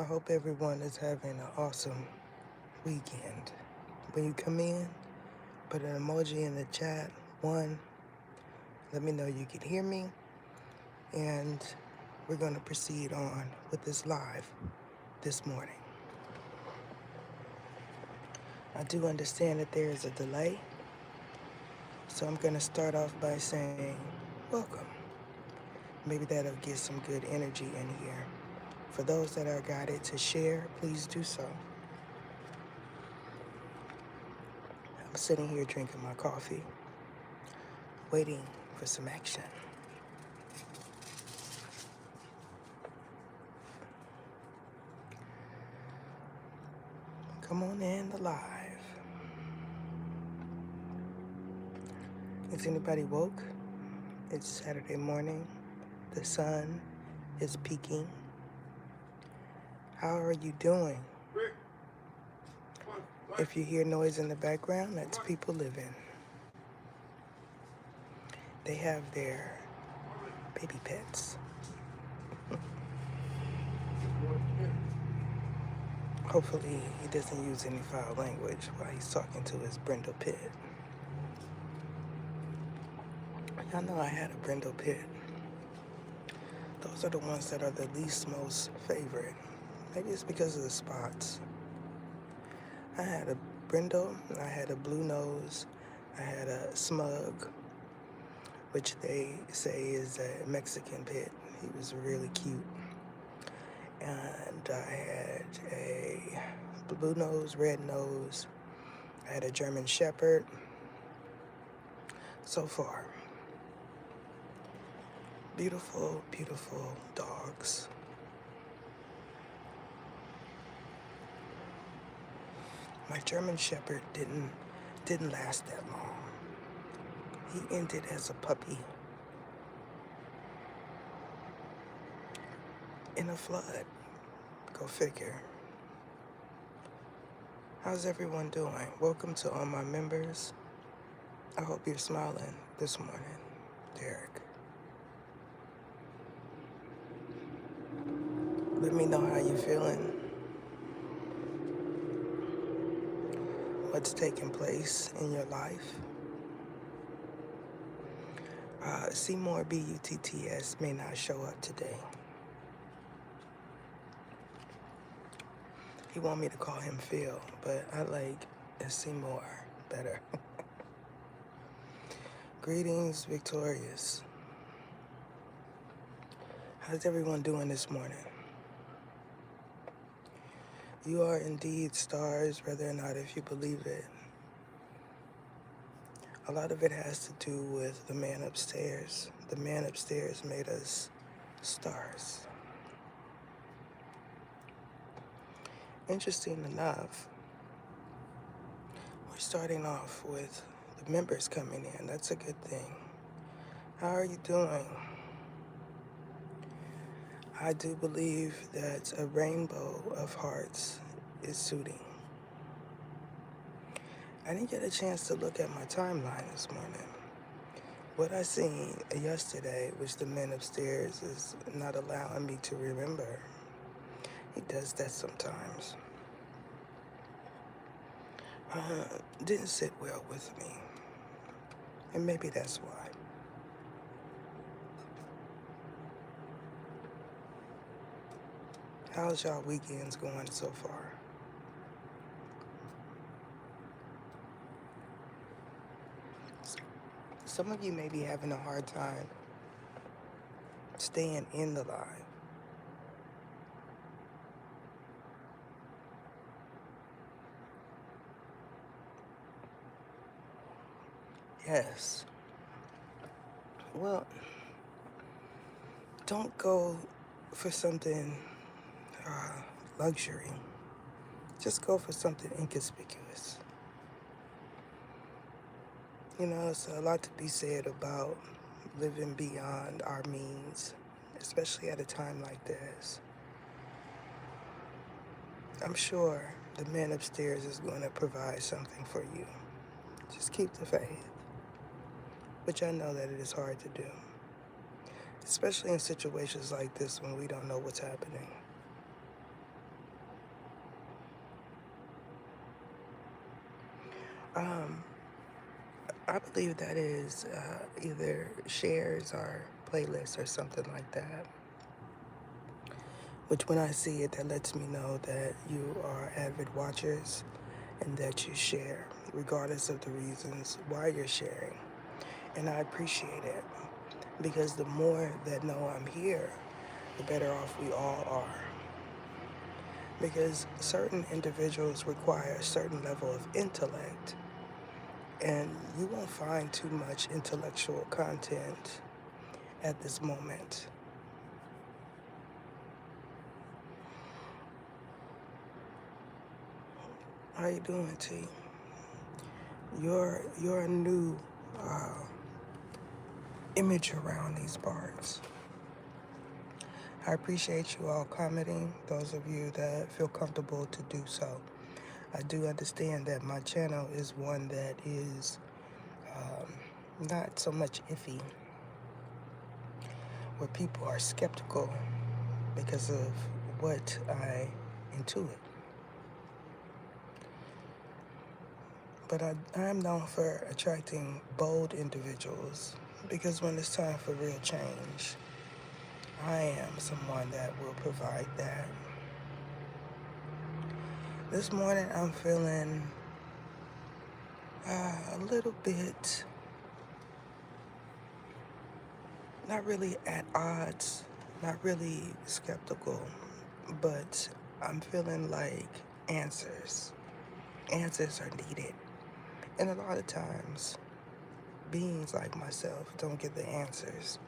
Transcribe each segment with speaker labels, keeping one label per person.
Speaker 1: I hope everyone is having an awesome weekend. When you come in, put an emoji in the chat. One, let me know you can hear me. And we're going to proceed on with this live this morning. I do understand that there is a delay. So I'm going to start off by saying, welcome. Maybe that'll get some good energy in here. For those that are guided to share, please do so. I'm sitting here drinking my coffee, waiting for some action. Come on in the live. Is anybody woke? It's Saturday morning. The sun is peaking. How are you doing? If you hear noise in the background, that's people living. They have their baby pets. Hopefully he doesn't use any foul language while he's talking to his brindle pit. Y'all know I had a brindle pit. Those are the ones that are the least most favorite. Maybe it's because of the spots. I had a brindle, I had a blue nose, I had a smug, which they say is a Mexican pit. He was really cute. And I had a blue nose, red nose. I had a German Shepherd. So far, beautiful, beautiful dogs. My German Shepherd didn't last that long. He ended as a puppy in a flood. Go figure. How's everyone doing? Welcome to all my members. I hope you're smiling this morning, Derek. Let me know how you're feeling. What's taking place in your life? Seymour Butts may not show up today. He want me to call him Phil, but I like Seymour better. Greetings, Victorious. How's everyone doing this morning? You are indeed stars, whether or not if you believe it. A lot of it has to do with the man upstairs. The man upstairs made us stars. Interesting enough, we're starting off with the members coming in. That's a good thing. How are you doing? I do believe that a rainbow of hearts is suiting. I didn't get a chance to look at my timeline this morning. What I seen yesterday, which the man upstairs is not allowing me to remember. He does that sometimes. Didn't sit well with me. And maybe that's why. How's y'all weekends going so far? Some of you may be having a hard time staying in the live. Yes. Well, don't go for something luxury. Just go for something inconspicuous. You know, it's a lot to be said about living beyond our means, especially at a time like this. I'm sure the man upstairs is going to provide something for you. Just keep the faith, which I know that it is hard to do, especially in situations like this when we don't know what's happening. Um, I believe that is either shares or playlists or something like that. Which when I see it, that lets me know that you are avid watchers and that you share, regardless of the reasons why you're sharing. And I appreciate it because the more that know I'm here, the better off we all are. Because certain individuals require a certain level of intellect, and you won't find too much intellectual content at this moment. How you doing, T? You're a new uh, image around these parts. I appreciate you all commenting, those of you that feel comfortable to do so. I do understand that my channel is one that is not so much iffy, where people are skeptical because of what I intuit. But I'm known for attracting bold individuals because when it's time for real change, I am someone that will provide that. This morning I'm feeling a little bit, not really at odds, not really skeptical, but I'm feeling like answers. Answers are needed. And a lot of times, beings like myself don't get the answers.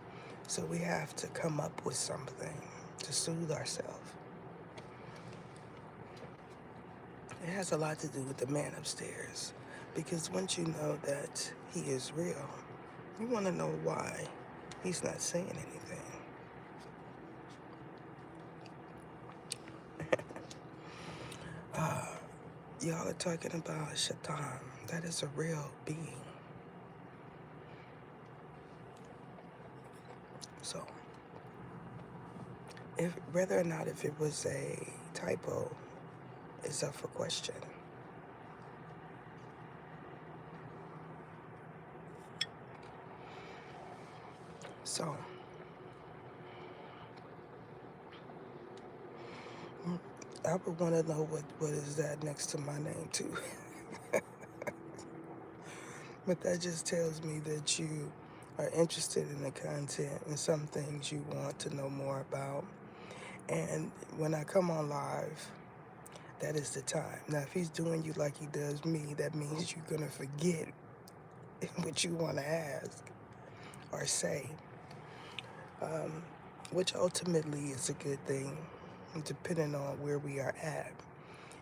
Speaker 1: So we have to come up with something to soothe ourselves. It has a lot to do with the man upstairs. Because once you know that he is real, you want to know why he's not saying anything. Y'all are talking about Shaitan. That is a real being. So, if whether or not if it was a typo is up for question. So, I would want to know what is that next to my name too. But that just tells me that you are interested in the content and some things you want to know more about. And when I come on live, that is the time. Now, if he's doing you like he does me, that means you're going to forget what you want to ask or say, which ultimately is a good thing, depending on where we are at.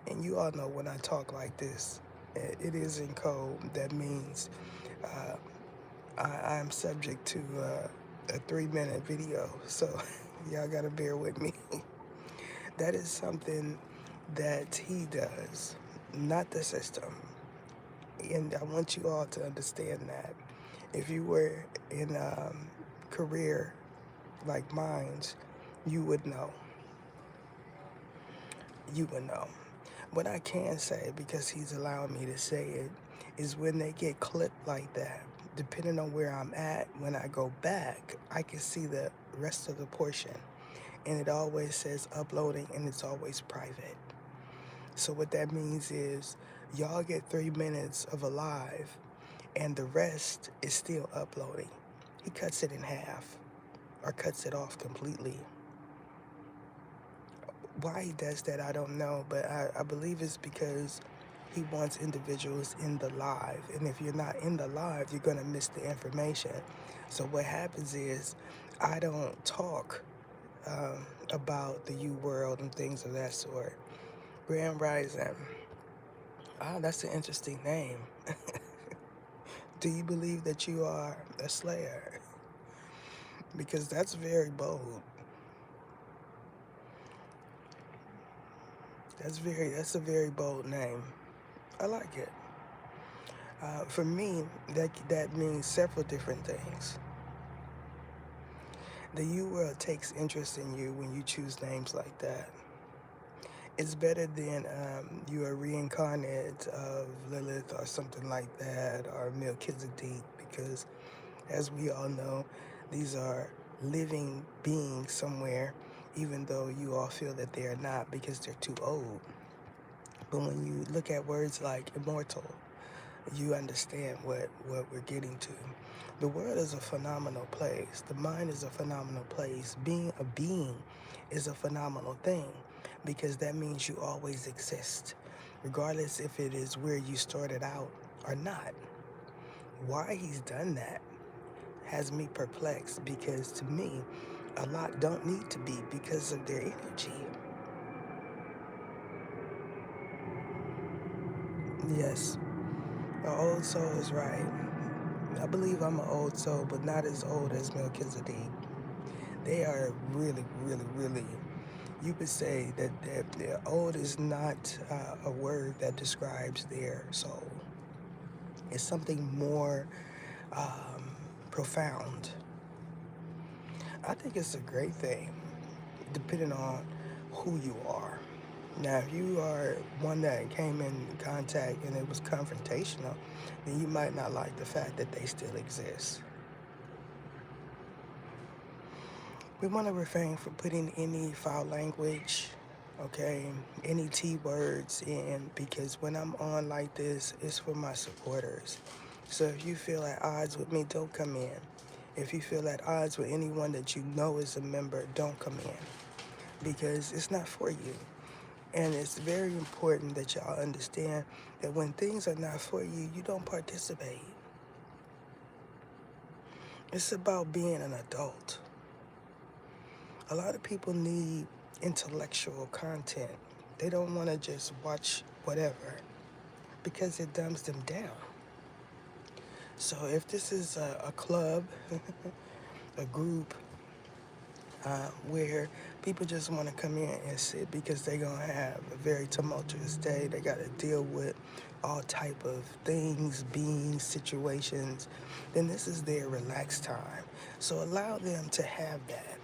Speaker 1: And you all know when I talk like this, it is in code. That means I'm subject to a 3-minute video. So y'all got to bear with me. That is something that he does, not the system. And I want you all to understand that. If you were in a career like mine, you would know. You would know. What I can say, because he's allowing me to say it, is when they get clipped like that, depending on where I'm at, when I go back, I can see the rest of the portion. And it always says uploading, and it's always private. So what that means is y'all get 3 minutes of a live, and the rest is still uploading. He cuts it in half or cuts it off completely. Why he does that, I don't know, but I believe it's because he wants individuals in the live. And if you're not in the live, you're going to miss the information. So what happens is I don't talk about the U world and things of that sort. Grand Rising. Ah, that's an interesting name. Do you believe that you are a slayer? Because that's very bold. That's a very bold name. I like it. For me, that means several different things. The U world takes interest in you when you choose names like that. It's better than you are reincarnate of Lilith or something like that, or Melchizedek, because as we all know, these are living beings somewhere, even though you all feel that they are not because they're too old. But when you look at words like immortal, you understand what we're getting to. The world is a phenomenal place. The mind is a phenomenal place. Being a being is a phenomenal thing because that means you always exist, regardless if it is where you started out or not. Why he's done that has me perplexed because to me, a lot don't need to be because of their energy. Yes, the old soul is right. I believe I'm an old soul, but not as old as Melchizedek. They are really, really, really. You could say that old is not a word that describes their soul. It's something more profound. I think it's a great thing, depending on who you are. Now, if you are one that came in contact and it was confrontational, then you might not like the fact that they still exist. We want to refrain from putting any foul language, okay, any T words in, because when I'm on like this, it's for my supporters. So if you feel at odds with me, don't come in. If you feel at odds with anyone that you know is a member, don't come in, because it's not for you. And it's very important that y'all understand that when things are not for you, you don't participate. It's about being an adult. A lot of people need intellectual content. They don't want to just watch whatever because it dumbs them down. So if this is a club, a group, where people just want to come in and sit because they're going to have a very tumultuous day, they got to deal with all type of things, beings, situations, then this is their relaxed time. So allow them to have that.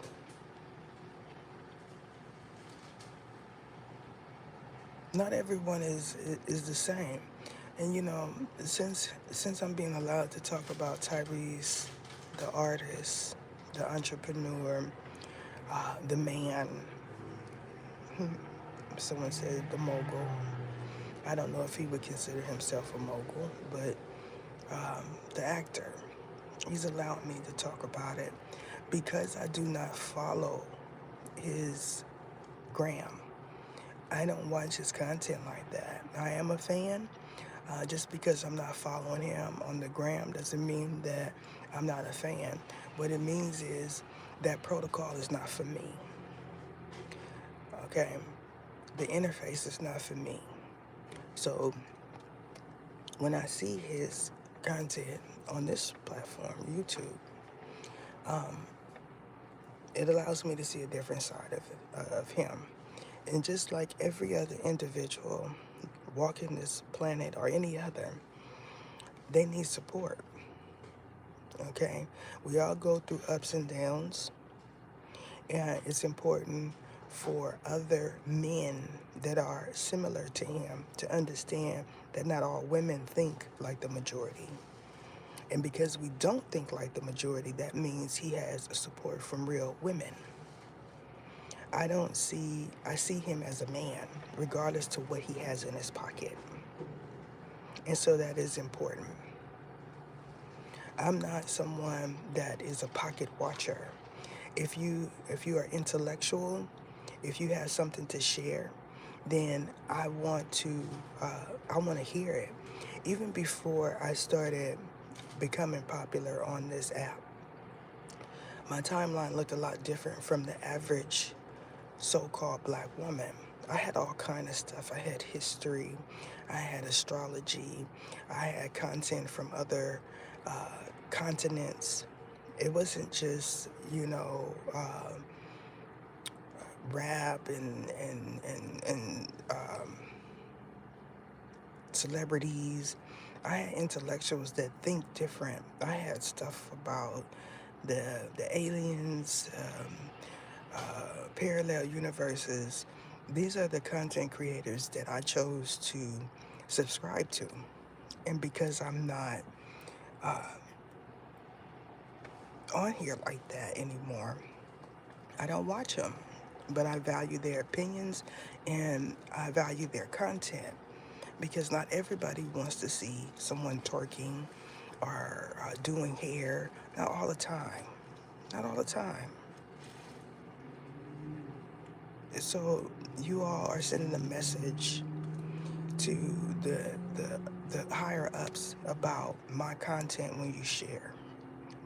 Speaker 1: Not everyone is the same. And you know, since I'm being allowed to talk about Tyrese, the artist, the entrepreneur, the man, someone said the mogul. I don't know if he would consider himself a mogul, but the actor, he's allowed me to talk about it because I do not follow his gram. I don't watch his content like that. I am a fan. Just because I'm not following him on the gram doesn't mean that I'm not a fan. What it means is that protocol is not for me. Okay? The interface is not for me. So when I see his content on this platform, YouTube, it allows me to see a different side of him. And just like every other individual walking this planet or any other, they need support. Okay? We all go through ups and downs, and it's important for other men that are similar to him to understand that not all women think like the majority. And because we don't think like the majority, that means he has support from real women. I see him as a man, regardless to what he has in his pocket. And so that is important. I'm not someone that is a pocket watcher. If you are intellectual, if you have something to share, then I want to hear it. Even before I started becoming popular on this app, my timeline looked a lot different from the average so-called black woman. I had all kind of stuff. I had history, I had astrology, I had content from other continents. It wasn't just, rap and celebrities. I had intellectuals that think different. I had stuff about the aliens, parallel universes, These are the content creators that I chose to subscribe to. And because I'm not on here like that anymore, I don't watch them. But I value their opinions and I value their content because not everybody wants to see someone twerking or doing hair. Not all the time. Not all the time. So you all are sending a message to the higher ups about my content when you share,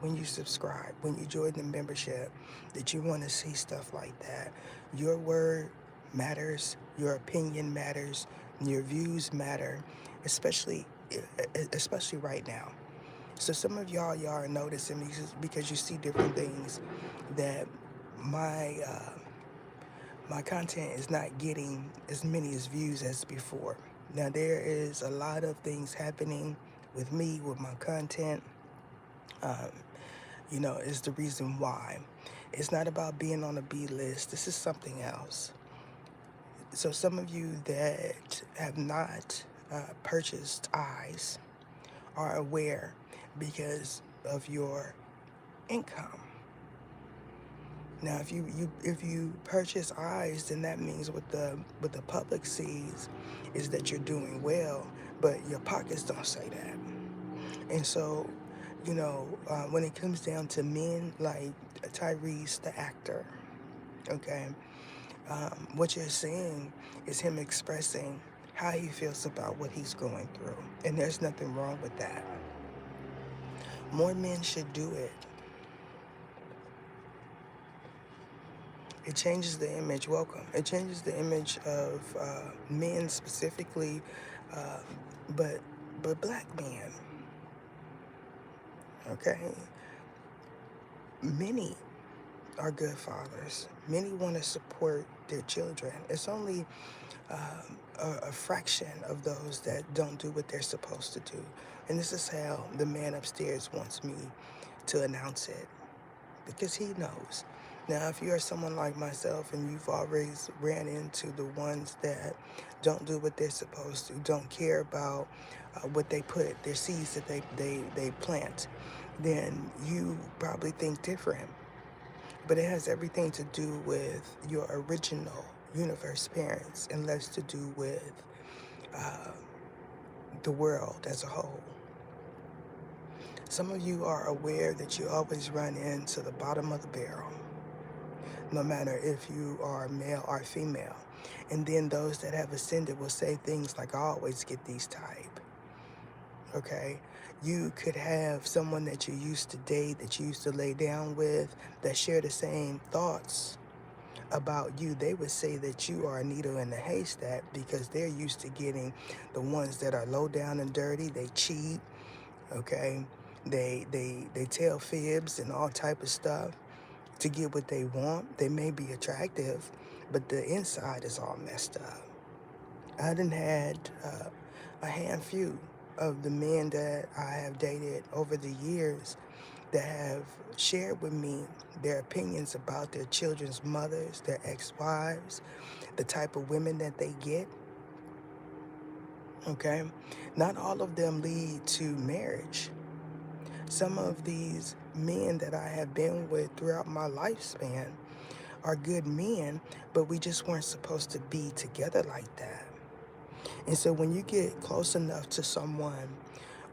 Speaker 1: when you subscribe, when you join the membership, that you want to see stuff like that. Your word matters, your opinion matters, your views matter, especially especially right now. So some of y'all are noticing because you see different things that my my content is not getting as many as views as before. Now there is a lot of things happening with me, with my content. Um, is the reason why. It's not about being on a B list. This is something else. So some of you that have not purchased eyes are aware because of your income. Now, if you purchase eyes, then that means what the public sees is that you're doing well, but your pockets don't say that. And so, when it comes down to men like Tyrese, the actor, okay, what you're seeing is him expressing how he feels about what he's going through, and there's nothing wrong with that. More men should do it. It changes the image. Welcome. It changes the image of men specifically, uh, but black men. Okay, many are good fathers. Many want to support their children. It's only a fraction of those that don't do what they're supposed to do. And this is how the man upstairs wants me to announce it, because he knows. Now, if you are someone like myself and you've always ran into the ones that don't do what they're supposed to, don't care about what they put, their seeds that they plant, then you probably think different. But it has everything to do with your original universe parents and less to do with uh, the world as a whole. Some of you are aware that you always run into the bottom of the barrel, no matter if you are male or female. And then those that have ascended will say things like, I always get these type. Okay? You could have someone that you used to date, that you used to lay down with, that share the same thoughts about you. They would say that you are a needle in the haystack because they're used to getting the ones that are low down and dirty. They cheat, okay? They tell fibs and all type of stuff to get what they want. They may be attractive, but the inside is all messed up. I done had a handful of the men that I have dated over the years that have shared with me their opinions about their children's mothers, their ex-wives, the type of women that they get. Okay? Not all of them lead to marriage. Some of these men that I have been with throughout my lifespan are good men, but we just weren't supposed to be together like that. And so when you get close enough to someone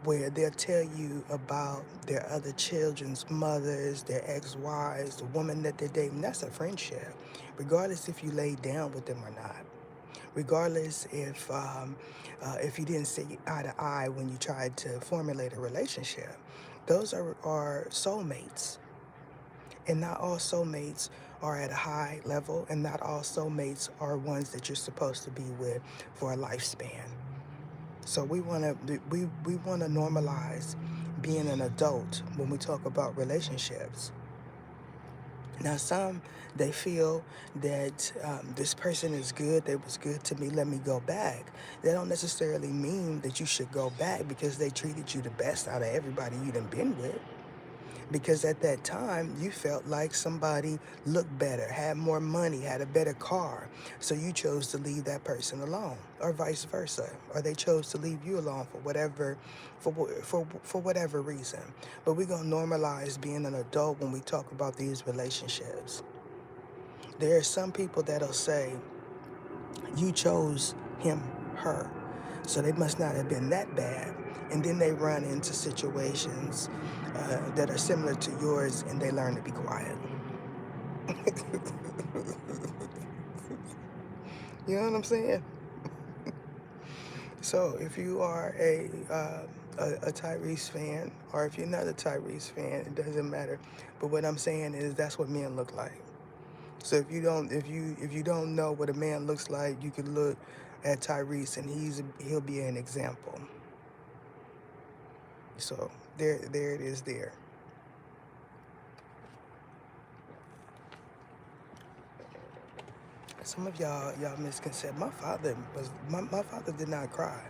Speaker 1: where they'll tell you about their other children's mothers, their ex-wives, the woman that they're dating, that's a friendship, regardless if you laid down with them or not. Regardless if you didn't see eye to eye when you tried to formulate a relationship. Those are soulmates. And not all soulmates are at a high level, and not all soulmates are ones that you're supposed to be with for a lifespan. So we want to normalize being an adult when we talk about relationships. Now, some, they feel that this person is good, they was good to me, let me go back. That don't necessarily mean that you should go back because they treated you the best out of everybody you done been with. Because at that time, you felt like somebody looked better, had more money, had a better car. So you chose to leave that person alone, or vice versa. Or they chose to leave you alone for whatever, for whatever reason. But we're going to normalize being an adult when we talk about these relationships. There are some people that'll say, you chose him, her. So they must not have been that bad. And then they run into situations that are similar to yours, and they learn to be quiet. You know what I'm saying? So if you are a Tyrese fan, or if you're not a Tyrese fan, it doesn't matter. But what I'm saying is that's what men look like. So if you don't know what a man looks like, you can look at Tyrese, and he'll be an example. So there it is there. Some of y'all misconcept. My father did not cry.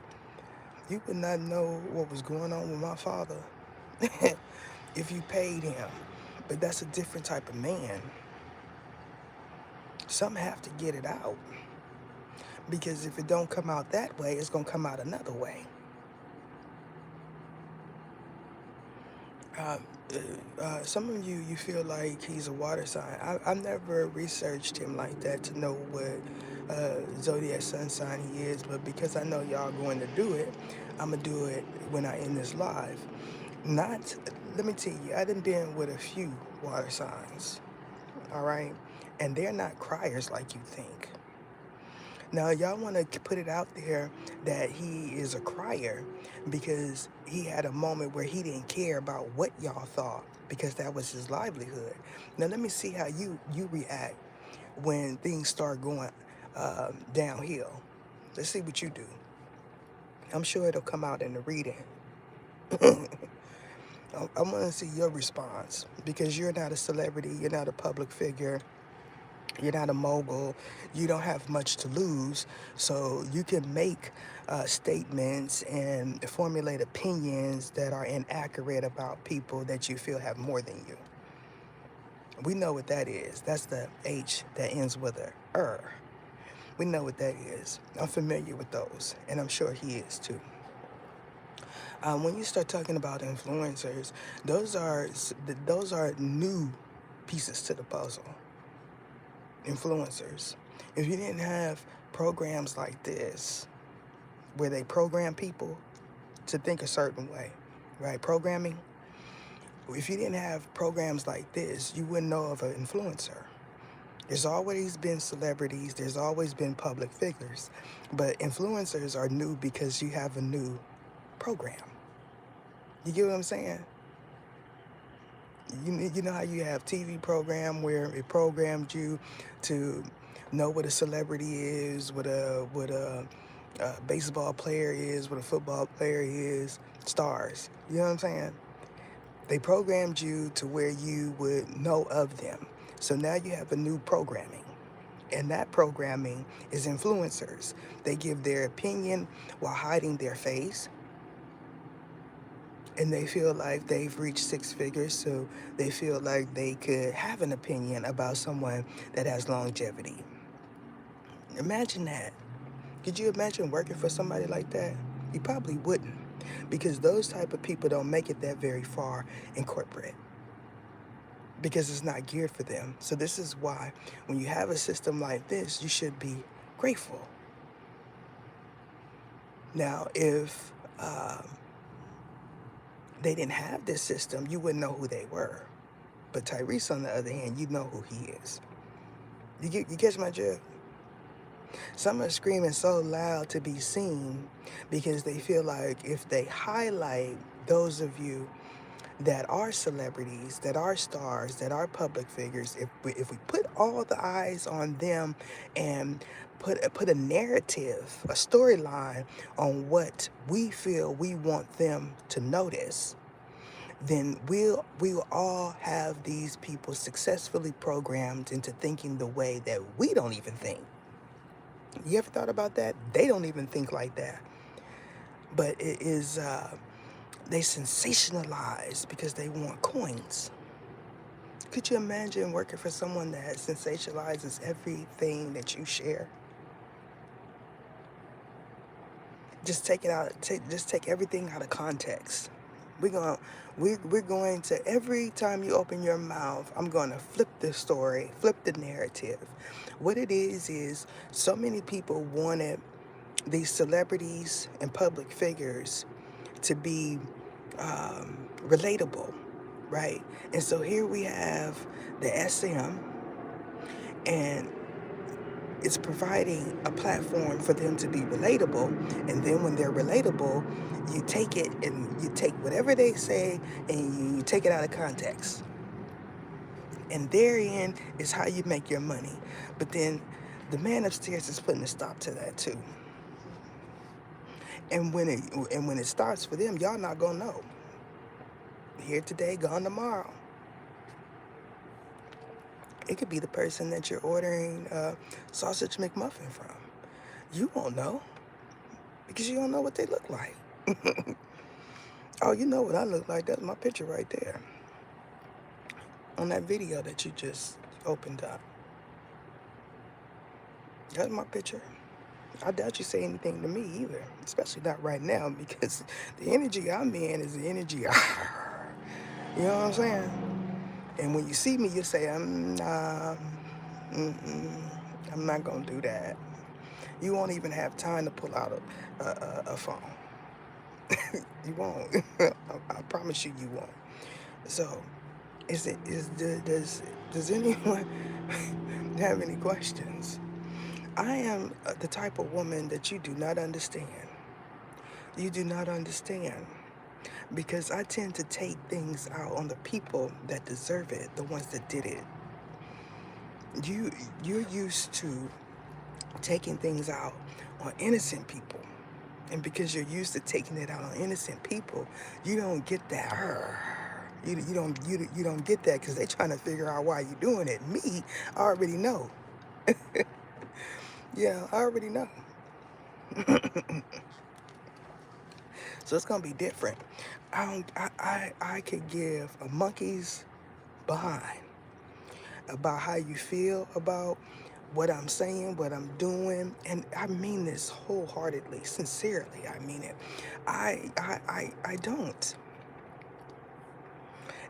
Speaker 1: You would not know what was going on with my father if you paid him. But that's a different type of man. Some have to get it out. Because if it don't come out that way, it's gonna come out another way. Some of you feel like he's a water sign. I've never researched him like that to know what zodiac sun sign he is, but because I know y'all going to do it, I'm gonna do it when I end this live. Not, let me tell you, I done been with a few water signs, all right, and they're not criers like you think. Now, y'all want to put it out there that he is a crier because he had a moment where he didn't care about what y'all thought because that was his livelihood. Now, let me see how you react when things start going downhill. Let's see what you do. I'm sure it'll come out in the reading. I want to see your response because you're not a celebrity, you're not a public figure. You're not a mogul. You don't have much to lose. So you can make statements and formulate opinions that are inaccurate about people that you feel have more than you. We know what that is. That's the H that ends with a er. We know what that is. I'm familiar with those, and I'm sure he is too. When you start talking about influencers, those are new pieces to the puzzle. Influencers. If you didn't have programs like this, where they program people to think a certain way, right? Programming. If you didn't have programs like this, you wouldn't know of an influencer. There's always been celebrities, there's always been public figures, but influencers are new because you have a new program. You get what I'm saying? You know how you have TV program where it programmed you to know what a celebrity is, what a baseball player is, what a football player is, stars. You know what I'm saying? They programmed you to where you would know of them. So now you have a new programming. And that programming is influencers. They give their opinion while hiding their face. And they feel like they've reached six figures, so they feel like they could have an opinion about someone that has longevity. Imagine that. Could you imagine working for somebody like that? You probably wouldn't, because those type of people don't make it that very far in corporate, because it's not geared for them. So this is why when you have a system like this, you should be grateful. Now, if they didn't have this system, you wouldn't know who they were. But Tyrese, on the other hand, you know who he is. You catch my drift? Some are screaming so loud to be seen because they feel like if they highlight those of you that are celebrities, that are stars, that are public figures, if we put all the eyes on them and put a narrative, a storyline on what we feel we want them to notice, then we will all have these people successfully programmed into thinking the way that we don't even think. You ever thought about that? They don't even think like that. But it is They sensationalize because they want coins. Could you imagine working for someone that sensationalizes everything that you share? Just take it out. Just take everything out of context. We're going to, every time you open your mouth, I'm going to flip the story, flip the narrative. What it is so many people wanted these celebrities and public figures to be relatable, right? And so here we have the SM, and it's providing a platform for them to be relatable. And then when they're relatable, you take it and you take whatever they say and you take it out of context. And therein is how you make your money. But then the man upstairs is putting a stop to that too. And when it starts for them, y'all not gonna know. Here today, gone tomorrow. It could be the person that you're ordering sausage McMuffin from. You won't know because you don't know what they look like. Oh, you know what I look like. That's my picture right there on that video that you just opened up. That's my picture. I doubt you say anything to me either, especially not right now, because the energy I'm in is the energy. You know what I'm saying? And when you see me, you say, I'm not gonna do that. You won't even have time to pull out a phone. You won't. I promise you, you won't. So, does anyone have any questions? I am the type of woman that you do not understand. You do not understand. Because I tend to take things out on the people that deserve it, the ones that did it. You're used to taking things out on innocent people. And because you're used to taking it out on innocent people, you don't get that. You don't get that because they're trying to figure out why you're doing it. Me, I already know. Yeah, I already know. So it's gonna be different. I could give a monkey's behind about how you feel about what I'm saying, what I'm doing, and I mean this wholeheartedly, sincerely. I mean it. I don't.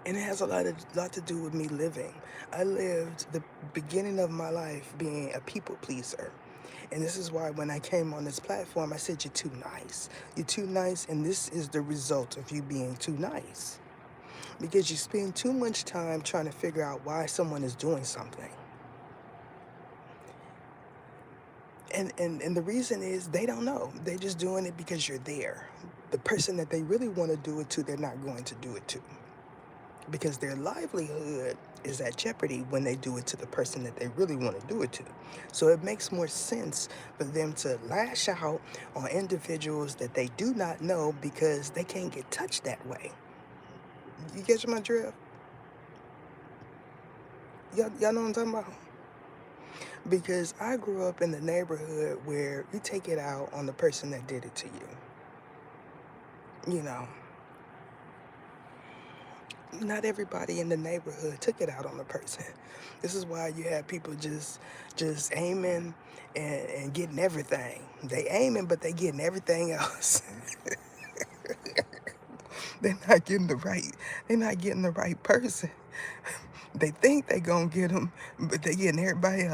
Speaker 1: And it has a lot to do with me living. I lived the beginning of my life being a people pleaser. And this is why when I came on this platform, I said, you're too nice. You're too nice, and this is the result of you being too nice. Because you spend too much time trying to figure out why someone is doing something. And the reason is they don't know. They're just doing it because you're there. The person that they really want to do it to, they're not going to do it to. Because their livelihood is at jeopardy when they do it to the person that they really want to do it to. So it makes more sense for them to lash out on individuals that they do not know because they can't get touched that way. You catch my drift? Y'all know what I'm talking about? Because I grew up in the neighborhood where you take it out on the person that did it to you. You know, not everybody in the neighborhood took it out on the person. This is why you have people just aiming and getting everything. They aiming, but they getting everything else. They're not getting the right person. They think they gonna get them, but they getting everybody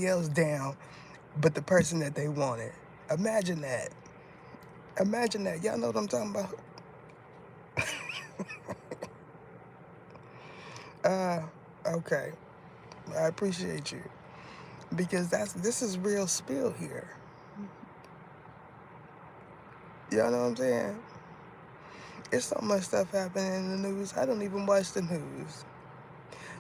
Speaker 1: else down, but the person that they wanted. Imagine that. Imagine that. Y'all know what I'm talking about? Okay. I appreciate you. Because this is real spill here. Y'all know what I'm saying? It's so much stuff happening in the news. I don't even watch the news.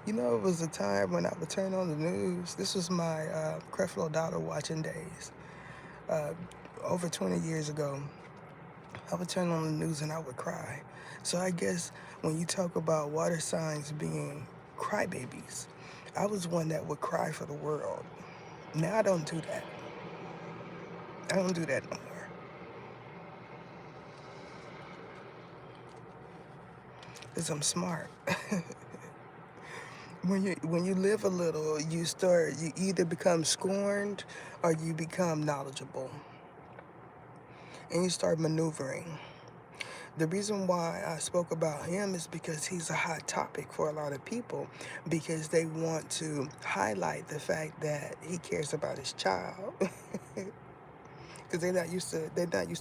Speaker 1: You know, it was a time when I would turn on the news. This was my Creflo Dollar watching days. Over 20 years ago, I would turn on the news and I would cry. So I guess when you talk about water signs being crybabies, I was one that would cry for the world. Now I don't do that. I don't do that no more. because I'm smart. When you live a little, you either become scorned or you become knowledgeable, and you start maneuvering. The reason why I spoke about him is because he's a hot topic for a lot of people, because they want to highlight the fact that he cares about his child. Because they're not used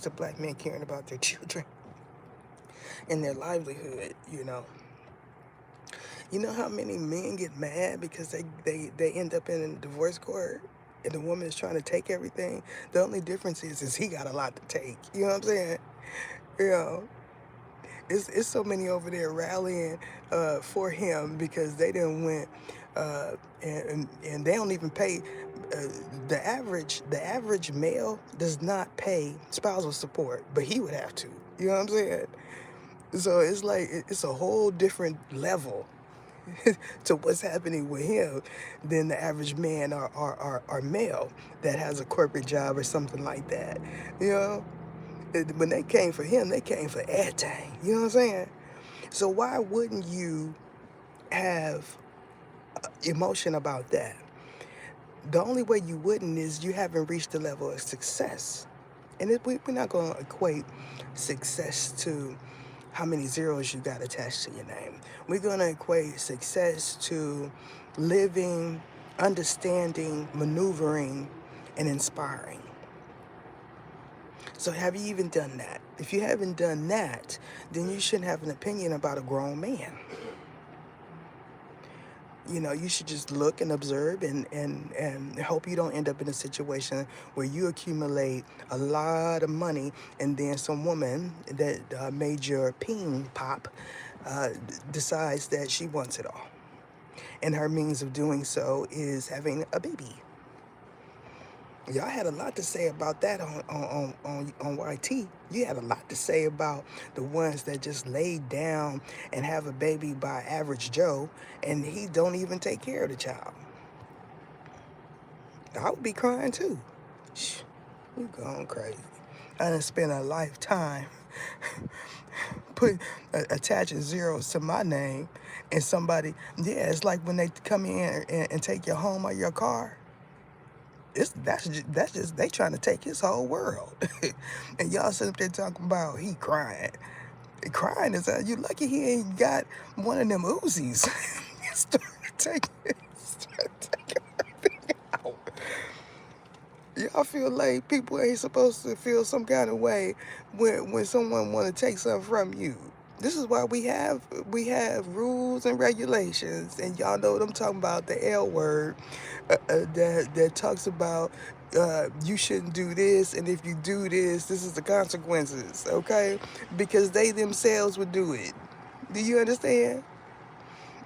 Speaker 1: to black men caring about their children and their livelihood. You know how many men get mad because they end up in a divorce court and the woman is trying to take everything? The only difference is he got a lot to take. You know what I'm saying? You know, it's so many over there rallying for him because they didn't win, and they don't even pay. The average male does not pay spousal support, but he would have to. You know what I'm saying? So it's like it's a whole different level to what's happening with him than the average man or male that has a corporate job or something like that. You know, when they came for him, they came for everything. You know what I'm saying? So why wouldn't you have emotion about that? The only way you wouldn't is you haven't reached the level of success. And we're not going to equate success to how many zeros you got attached to your name. We're going to equate success to living, understanding, maneuvering, and inspiring. So have you even done that? If you haven't done that, then you shouldn't have an opinion about a grown man. You should just look and observe and hope you don't end up in a situation where you accumulate a lot of money and then some woman that made your peen pop decides that she wants it all. And her means of doing so is having a baby. Y'all had a lot to say about that on YT. You had a lot to say about the ones that just laid down and have a baby by average Joe, and he don't even take care of the child. I would be crying too. Shh, you going crazy. I done spent a lifetime attaching zeros to my name, and somebody, yeah, it's like when they come in and take your home or your car. That's just they trying to take his whole world. And y'all sitting up there talking about he crying. Crying is you lucky he ain't got one of them Uzis. Start taking everything out. Y'all feel like people ain't supposed to feel some kind of way when someone want to take something from you. This is why we have rules and regulations, and y'all know what I'm talking about, the L word, that talks about you shouldn't do this, and if you do this is the consequences, okay? Because they themselves would do it. Do you understand?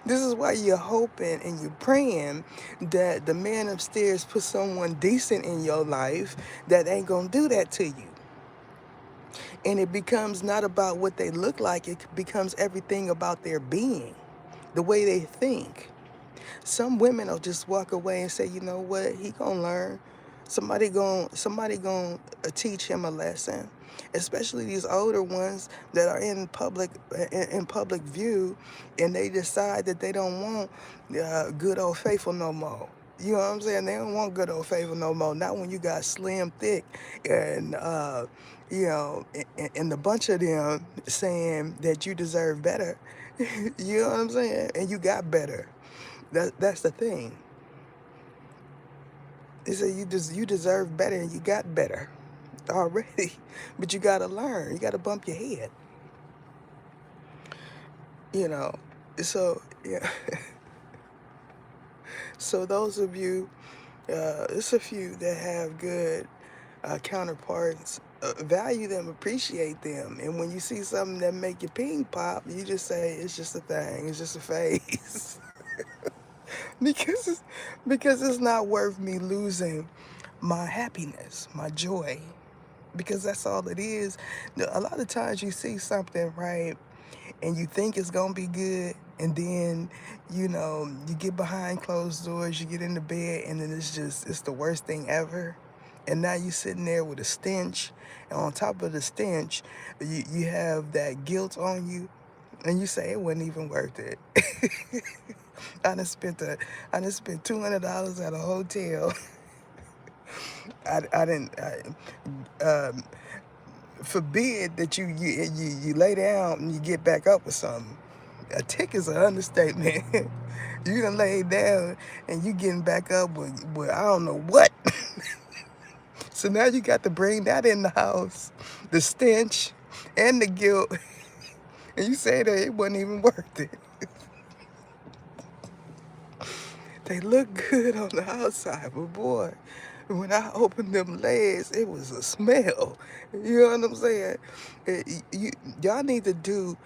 Speaker 1: This is why you're hoping and you're praying that the man upstairs puts someone decent in your life that ain't gonna do that to you. And it becomes not about what they look like, it becomes everything about their being, the way they think. Some women will just walk away and say, you know what, he gonna learn. Somebody gonna teach him a lesson. Especially these older ones that are in public view, and they decide that they don't want good old faithful no more. You know what I'm saying? They don't want good old faithful no more. Not when you got slim thick and and the bunch of them saying that you deserve better. You know what I'm saying? And you got better. That's the thing. They say you deserve better and you got better already, but you gotta learn. You gotta bump your head. You know. So yeah. So those of you, it's a few that have good counterparts. Value them, appreciate them, and when you see something that make your ping pop, you just say it's just a thing. It's just a phase. because because it's not worth me losing my happiness, my joy, because that's all it is. A lot of times you see something, right, and you think it's gonna be good, and then you get behind closed doors, you get in the bed, and then it's the worst thing ever. And now you're sitting there with a stench, and on top of the stench, you have that guilt on you. And you say it wasn't even worth it. I done spent $200 at a hotel. I didn't. Forbid that you lay down and you get back up with something. A tick is an understatement. You done lay down and you getting back up with I don't know what. So now you got to bring that in the house, the stench and the guilt, and you say that it wasn't even worth it. They look good on the outside, but boy, when I opened them legs, it was a smell. You know what I'm saying? Y'all need to do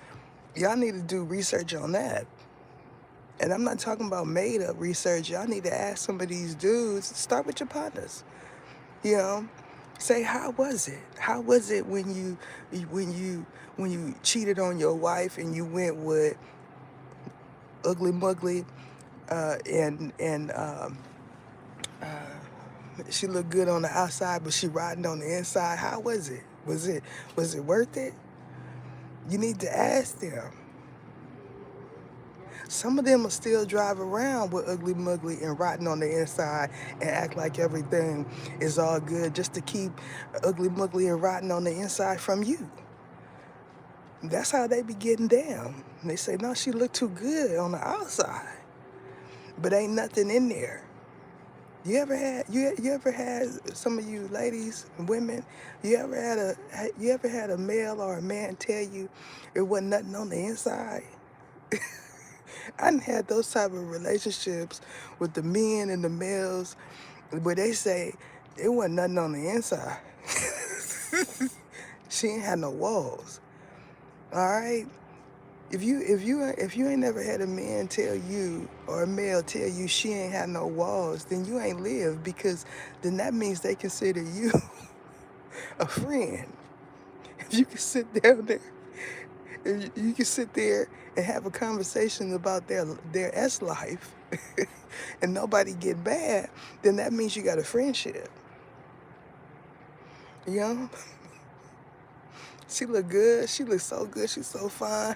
Speaker 1: research on that. And I'm not talking about made up research. Y'all need to ask some of these dudes. Start with your partners. You know, say how was it? How was it when you cheated on your wife and you went with ugly muggly and she looked good on the outside, but she rotten on the inside. How was it? Was it worth it? You need to ask them. Some of them will still drive around with ugly muggly and rotten on the inside and act like everything is all good just to keep ugly muggly and rotten on the inside from you. That's how they be getting down. They say, no, she looked too good on the outside, but ain't nothing in there. You ever had some of you ladies and women, you ever had a male or a man tell you it wasn't nothing on the inside? I done had those type of relationships with the men and the males where they say it wasn't nothing on the inside. She ain't had no walls. All right. If you ain't never had a man tell you or a male tell you she ain't had no walls, then you ain't lived, because then that means they consider you a friend. If you can sit down there, if you can sit there and have a conversation about their S life and nobody get bad, then that means you got a friendship. You know? She look good. She look so good. She's so fine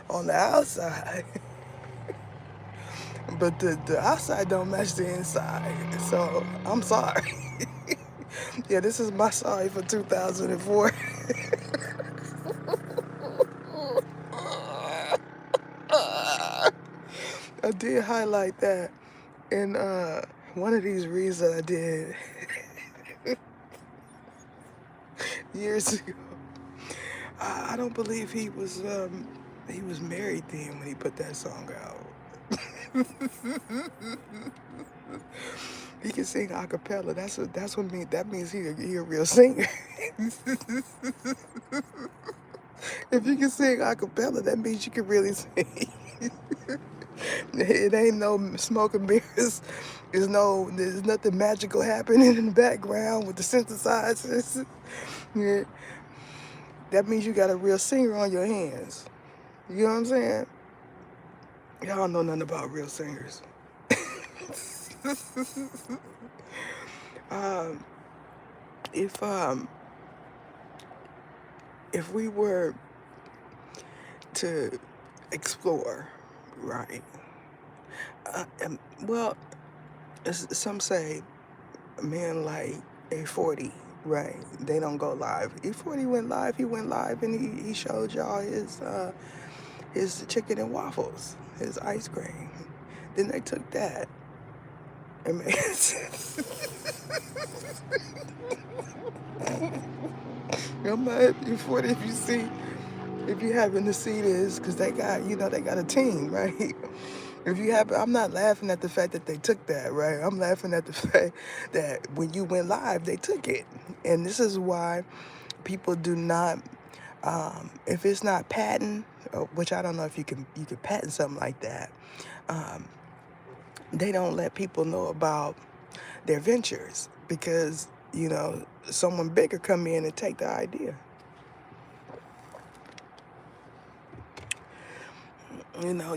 Speaker 1: on the outside. But the outside don't match the inside. So I'm sorry. Yeah, this is my sorry for 2004. I did highlight that in one of these reads that I did years ago. I don't believe he was married then when he put that song out. He can sing a cappella. That means he a real singer. If you can sing a cappella, that means you can really sing. It ain't no smoke and mirrors. There's nothing magical happening in the background with the synthesizers. Yeah. That means you got a real singer on your hands. You know what I'm saying? Y'all don't know nothing about real singers. um, if um, if we were to explore, right? Well, some say men like A40, right? They don't go live. A40 went live. He went live and he showed y'all his chicken and waffles, his ice cream. Then they took that and made I'm not A40 if you happen to see this, because they got a team, right? I'm not laughing at the fact that they took that, right? I'm laughing at the fact that when you went live, they took it. And this is why people do not, if it's not patent, which I don't know if you could patent something like that, they don't let people know about their ventures, because, someone bigger come in and take the idea.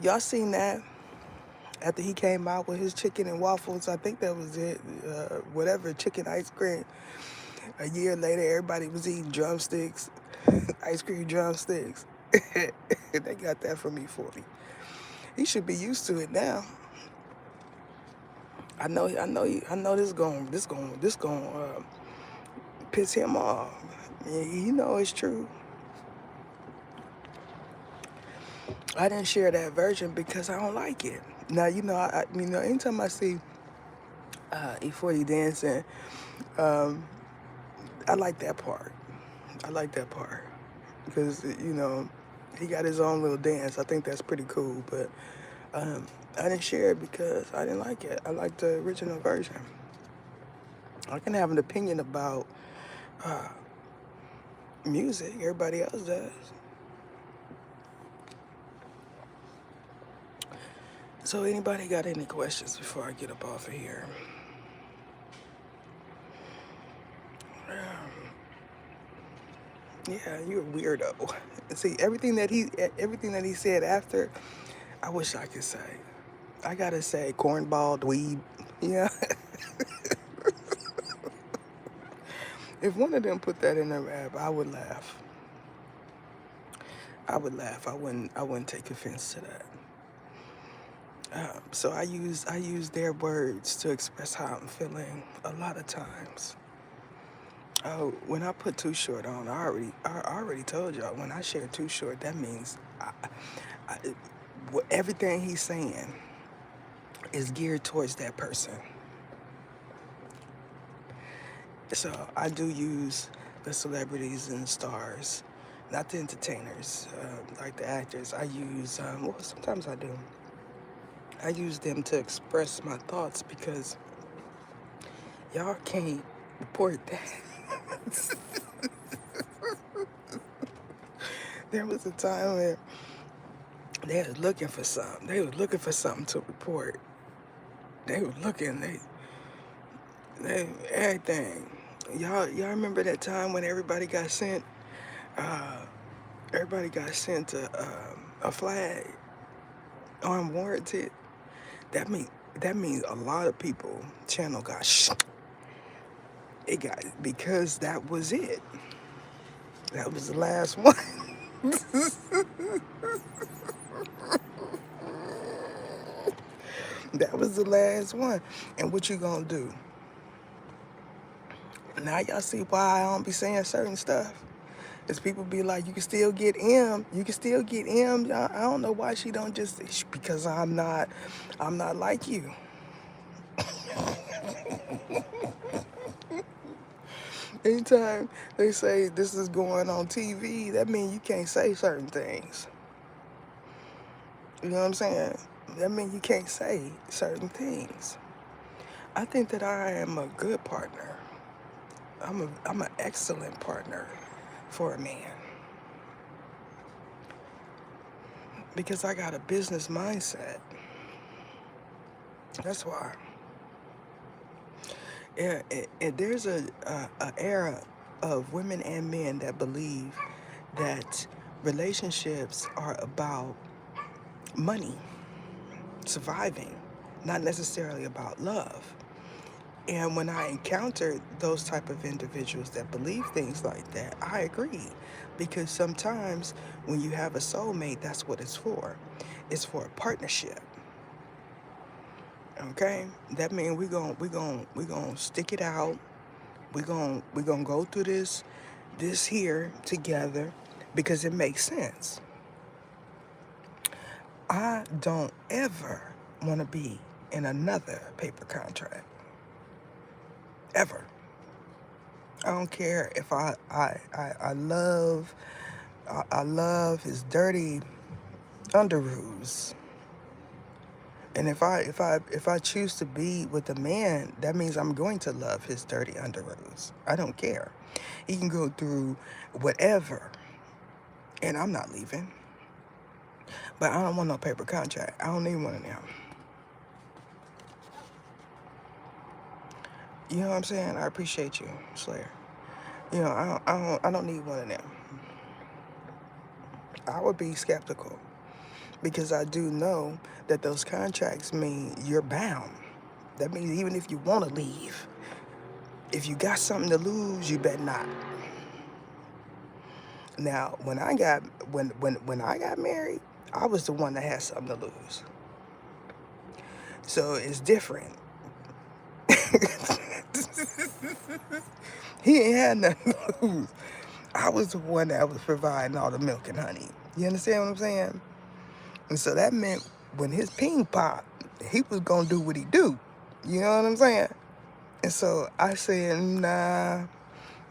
Speaker 1: Y'all seen that after he came out with his chicken and waffles. I think that was it. Whatever, chicken ice cream. A year later, everybody was eating drumsticks, ice cream drumsticks. They got that for me 40. He should be used to it now. I know this going piss him off. He know it's true. I didn't share that version because I don't like it. Now anytime I see E40 dancing, um, I like that part. I like that part because he got his own little dance. I think that's pretty cool. But I didn't share it because I didn't like it. I like the original version. I can have an opinion about music. Everybody else does. So anybody got any questions before I get up off of here? Yeah, you're a weirdo. See, everything that he said after, I wish I could say. I gotta say cornball dweeb. Yeah. If one of them put that in their rap, I would laugh. I would laugh. I wouldn't take offense to that. So I use their words to express how I'm feeling a lot of times. Oh, when I put Too Short on, I already told y'all, when I share Too Short, that means I, everything he's saying is geared towards that person. So I do use the celebrities and stars, not the entertainers, like the actors. I use, well, sometimes I do. I use them to express my thoughts because y'all can't report that. There was a time where they was looking for something. They was looking for something to report. They was looking, they everything. Y'all remember that time when uh, everybody got sent a flag unwarranted? That mean that means a lot of people channel got it got because that was it. That was the last one. That was the last one. And what you gonna do? Now y'all see why I don't be saying certain stuff. Is people be like, you can still get M. You can still get M. I don't know why she don't just, because I'm not like you. Anytime they say this is going on TV, that means you can't say certain things. You know what I'm saying? That means you can't say certain things. I think that I am a good partner. I'm an excellent partner for a man because I got a business mindset. That's why. Yeah, and there's a era of women and men that believe that relationships are about money, surviving, not necessarily about love. And when I encounter those type of individuals that believe things like that, I agree. Because sometimes when you have a soulmate, that's what it's for. It's for a partnership. Okay? That means we gonna stick it out. We gonna go through this here together because it makes sense. I don't ever want to be in another paper contract. Ever. I don't care if I love his dirty underoos. And if I choose to be with a man, that means I'm going to love his dirty underoos. I don't care. He can go through whatever, and I'm not leaving. But I don't want no paper contract. I don't need one of them. You know what I'm saying? I appreciate you, Slayer. I don't need one of them. I would be skeptical because I do know that those contracts mean you're bound. That means even if you want to leave, if you got something to lose, you better not. Now, when I got married, I was the one that had something to lose. So it's different. He ain't had nothing to lose. I was the one that was providing all the milk and honey. You understand what I'm saying? And so that meant when his ping popped, he was gonna do what he do. You know what I'm saying? And so I said, nah,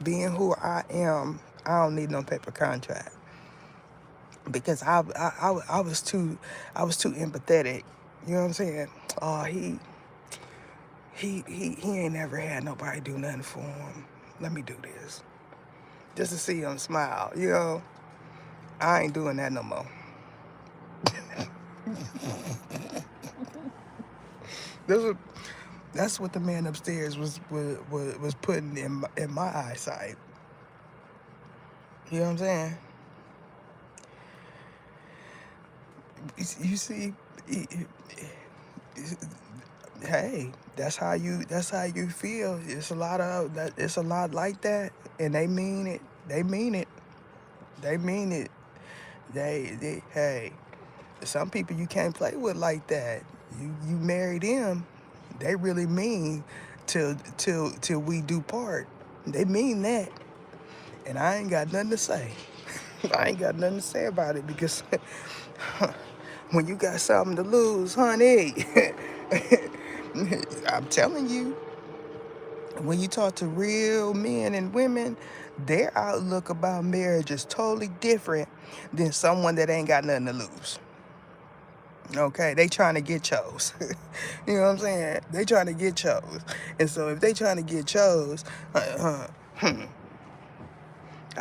Speaker 1: being who I am, I don't need no paper contract because I was too empathetic. You know what I'm saying? Oh, he ain't never had nobody do nothing for him. Let me do this just to see him smile. You know, I ain't doing that no more. This was, that's what the man upstairs was putting in my eyesight. You know what I'm saying? You see, hey, that's how you feel. It's a lot of that. It's a lot like that, and they mean it. They mean it. They mean it. They hey, some people you can't play with like that. You marry them, they really mean till we do part. They mean that, and I ain't got nothing to say. I ain't got nothing to say about it because when you got something to lose, honey, I'm telling you, when you talk to real men and women, their outlook about marriage is totally different than someone that ain't got nothing to lose. Okay, they trying to get chose. You know what I'm saying? They trying to get chose. And so if they trying to get chose, I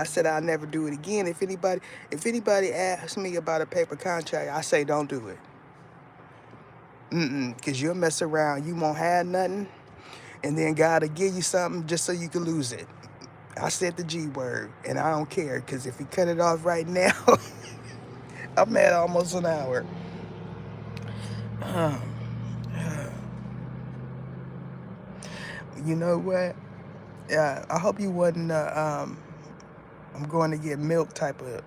Speaker 1: said I'll never do it again. If anybody asks me about a paper contract, I say don't do it. Cause you'll mess around. You won't have nothing, and then God will give you something just so you can lose it. I said the G word, and I don't care. Cause if he cut it off right now, I'm at almost an hour. You know what? I hope you wasn't. I'm going to get milk type of.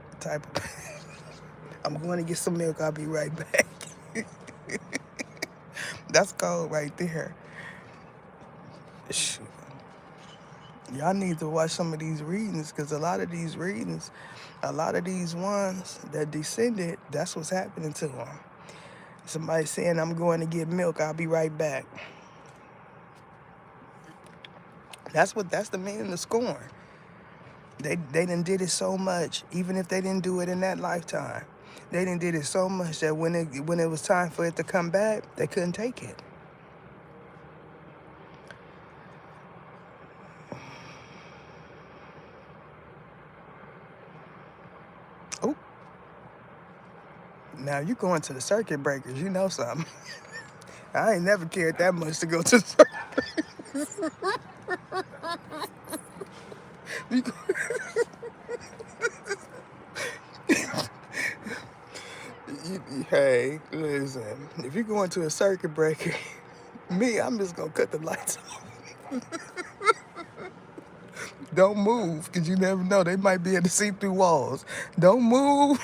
Speaker 1: I'm going to get some milk. I'll be right back. That's cold right there. Shoot. Y'all need to watch some of these readings because a lot of these ones that descended, that's what's happening to them. Somebody saying, I'm going to get milk. I'll be right back. That's the meaning of scorn. They done did it so much, even if they didn't do it in that lifetime. They done did it so much that when it was time for it to come back, they couldn't take it. Oh, now you going to the circuit breakers, you know something. I ain't never cared that much to go to the circuit. Hey, listen, if you're going to a circuit breaker, me, I'm just gonna cut the lights off. Don't move, because you never know. They might be able to see through walls. Don't move.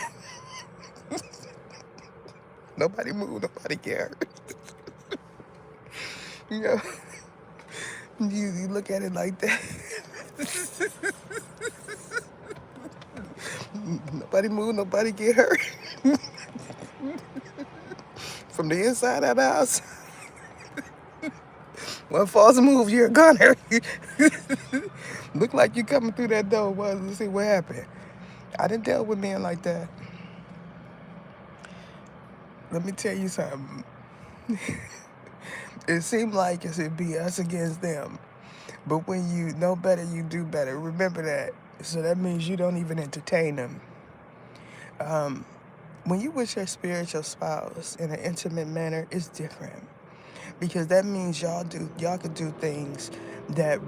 Speaker 1: Nobody move, nobody care. You know, you look at it like that. Nobody move, nobody get hurt. From the inside of the house, one false move, you're a gunner. Look like you coming through that door. Well, let's see what happened. I didn't deal with men like that. Let me tell you something. It seemed like it'd be us against them. But when you know better, you do better. Remember that. So that means you don't even entertain them. When you with your spiritual spouse in an intimate manner, it's different. Because that means y'all could do things that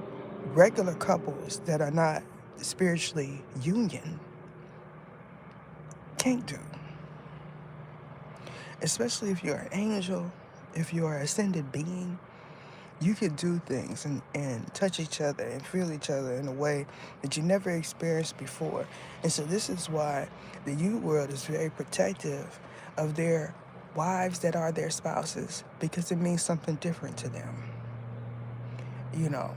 Speaker 1: regular couples that are not spiritually union can't do. Especially if you're an angel, if you're an ascended being, you could do things and touch each other and feel each other in a way that you never experienced before. And so this is why the youth world is very protective of their wives that are their spouses, because it means something different to them. You know,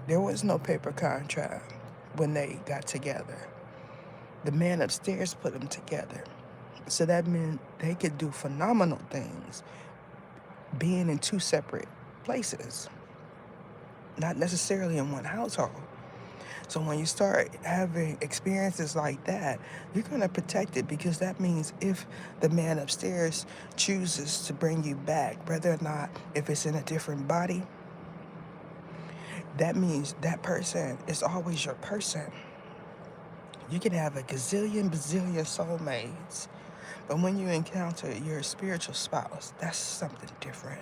Speaker 1: there was no paper contract when they got together. The man upstairs put them together. So that meant they could do phenomenal things being in two separate places, not necessarily in one household. So when you start having experiences like that, you're going to protect it, because that means if the man upstairs chooses to bring you back, whether or not if it's in a different body, that means that person is always your person. You can have a gazillion, bazillion soulmates, but when you encounter your spiritual spouse, that's something different.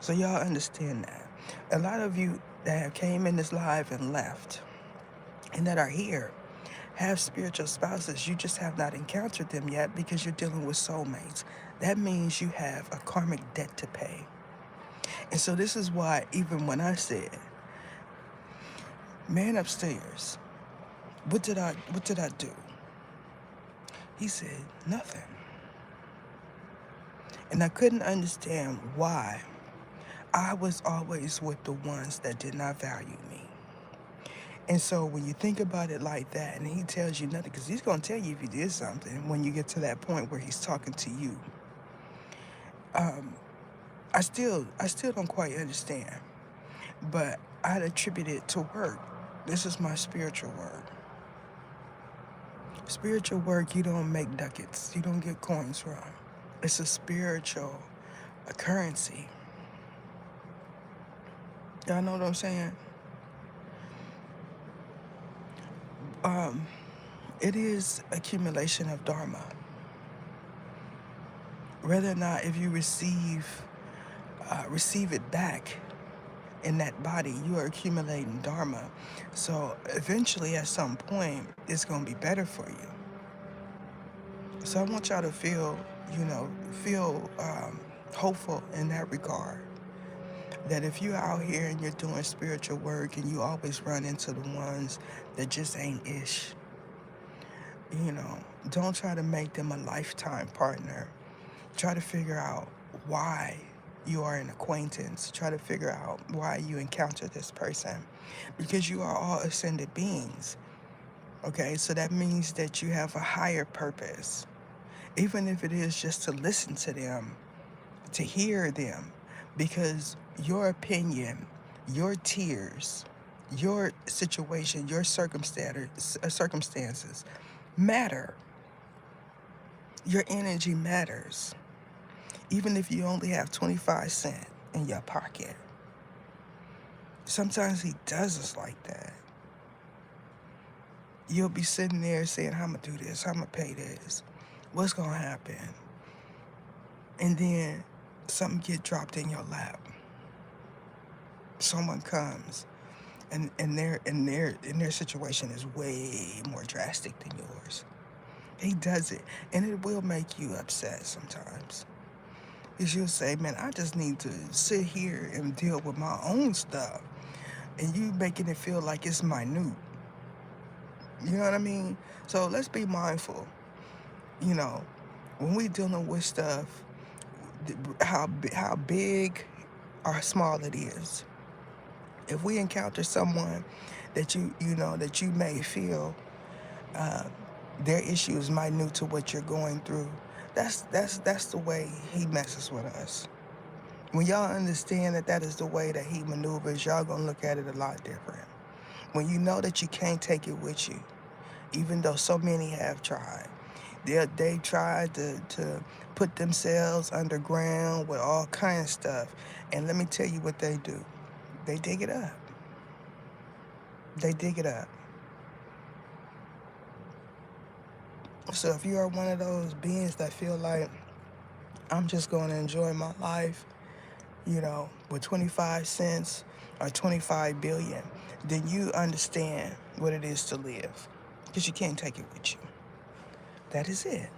Speaker 1: So y'all understand that. A lot of you that have came in this live and left and that are here have spiritual spouses. You just have not encountered them yet because you're dealing with soulmates. That means you have a karmic debt to pay. And so this is why even when I said, man upstairs, what did I do? He said, nothing. And I couldn't understand why I was always with the ones that did not value me. And so when you think about it like that, and he tells you nothing, because he's going to tell you if you did something when you get to that point where he's talking to you. I still don't quite understand, but I'd attribute it to work. This is my spiritual work. Spiritual work, you don't make ducats. You don't get coins from. It's a spiritual currency. Y'all know what I'm saying? It is accumulation of dharma. Whether or not if you receive it back in that body, you are accumulating dharma. So eventually at some point, it's going to be better for you. So I want y'all to feel hopeful in that regard. That if you're out here and you're doing spiritual work and you always run into the ones that just ain't ish, don't try to make them a lifetime partner. Try to figure out why you are an acquaintance. Try to figure out why you encounter this person, because you are all ascended beings. Okay, so that means that you have a higher purpose, even if it is just to listen to them, to hear them, because your opinion, your tears, your situation, your circumstances matter. Your energy matters. Even if you only have 25 cents in your pocket. Sometimes he does us like that. You'll be sitting there saying, how I'm going to do this, how I'm going to pay this, what's going to happen? And then something get dropped in your lap. Someone comes and their situation is way more drastic than yours. He does it, and it will make you upset sometimes. Because you'll say, man, I just need to sit here and deal with my own stuff. And you making it feel like it's minute. You know what I mean? So let's be mindful. When we dealing with stuff, how big or small it is. If we encounter someone that you may feel their issue is minute to what you're going through, that's the way he messes with us. When y'all understand that is the way that he maneuvers, y'all gonna look at it a lot different. When you know that you can't take it with you, even though so many have tried. They tried to put themselves underground with all kinds of stuff. And let me tell you what they do. They dig it up. They dig it up. So if you are one of those beings that feel like, I'm just going to enjoy my life, with 25 cents or 25 billion, then you understand what it is to live, because you can't take it with you. That is it.